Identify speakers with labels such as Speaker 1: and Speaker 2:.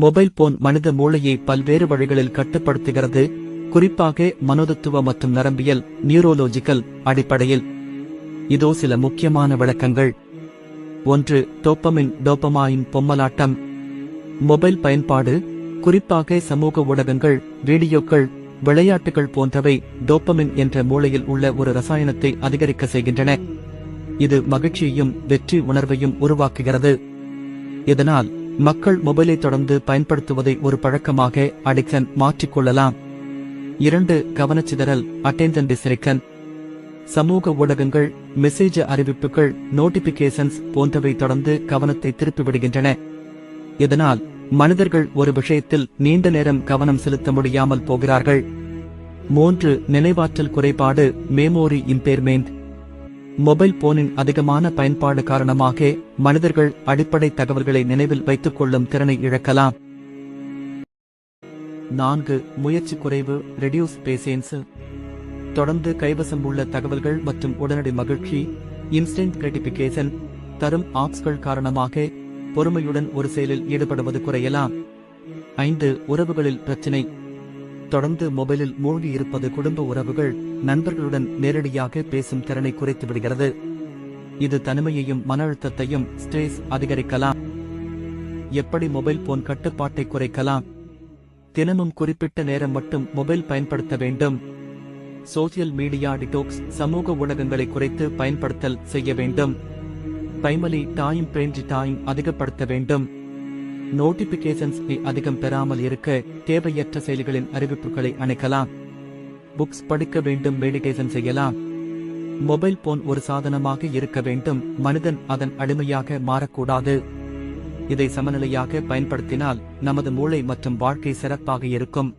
Speaker 1: Mobile phone மனித மூளையை பல்வேறு வழிகளில் கட்டுப்படுத்துகிறது, குறிப்பாக மனோதத்துவ மற்றும் நரம்பியல் நியூரோலோஜிக்கல் அடிப்படையில். இதோ சில முக்கியமான விளக்கங்கள். 1. டோப்பமைன் பொம்மலாட்டம். மொபைல் பயன்பாடு, குறிப்பாக சமூக ஊடகங்கள், வீடியோக்கள், விளையாட்டுகள் போன்றவை டோப்பமின் என்ற மூளையில் உள்ள ஒரு ரசாயனத்தை அதிகரிக்க செய்கின்றன. இது மகிழ்ச்சியையும் வெற்றி உணர்வையும் உருவாக்குகிறது. இதனால் மக்கள் மொபைலை தொடர்ந்து பயன்படுத்துவதை ஒரு பழக்கமாக அடிக்ஷன் மாற்றிக்கொள்ளலாம். 2. கவனச்சிதறல் அட்டென்ஷன் டிஸ்ட்ராக்ஷன். சமூக ஊடகங்கள், மெசேஜ் அறிவிப்புகள், நோட்டிபிகேஷன்ஸ் போன்றவை தொடர்ந்து கவனத்தை திருப்பிவிடுகின்றன. இதனால் மனிதர்கள் ஒரு விஷயத்தில் நீண்ட நேரம் கவனம் செலுத்த முடியாமல் போகிறார்கள். 3. நினைவாற்றல் குறைபாடு மெமோரி இம்பேர்மெண்ட். மொபைல் போனின் அதிகமான பயன்பாடு காரணமாக மனிதர்கள் அடிப்படை தகவல்களை நினைவில் வைத்துக் கொள்ளும் திறனை இழக்கலாம். 4. முயற்சி குறைவு ரெடியூஸ் பேஷன்ஸ். தொடர்ந்து கைவசம் உள்ள தகவல்கள் மற்றும் உடனடி மகிழ்ச்சி இன்ஸ்டன்ட் கிராட்டிஃபிகேஷன் தரும் ஆப்ஸ்கள் காரணமாக பொறுமையுடன் ஒரு செயலில் ஈடுபடுவது குறையலாம். 5. உறவுகளில் பிரச்சினை. தொடர்ந்து மொபைலில் மூழ்கி இருப்பது குடும்ப உறவுகள், நண்பர்களுடன் நேரடியாக பேசும் திறனை குறைத்து விடுகிறது. இது தனிமையையும் மன அழுத்தத்தையும் ஸ்ட்ரெஸ் அதிகரிக்கலாம். எப்படி மொபைல் போன் கட்டுப்பாட்டை குறைக்கலாம்? தினமும் குறிப்பிட்ட நேரம் மட்டும் மொபைல் பயன்படுத்த வேண்டும். சோசியல் மீடியா டிடாக்ஸ், சமூக ஊடகங்களை குறைத்து பயன்படுத்தல் செய்ய வேண்டும். டைம் அதிகப்படுத்த வேண்டும். நோட்டிபிகேஷன்ஸ் அதிகம் பெறாமல் இருக்க தேவையற்ற செயல்களின் அறிவிப்புகளை அணைக்கலாம். புக்ஸ் படிக்க வேண்டும், மெடிடேஷன் செய்யலாம். மொபைல் போன் ஒரு சாதனமாக இருக்க வேண்டும், மனிதன் அதன் அடிமையாக மாறக்கூடாது. இதை சமநிலையாக பயன்படுத்தினால் நமது மூளை மற்றும் வாழ்க்கை சிறப்பாக இருக்கும்.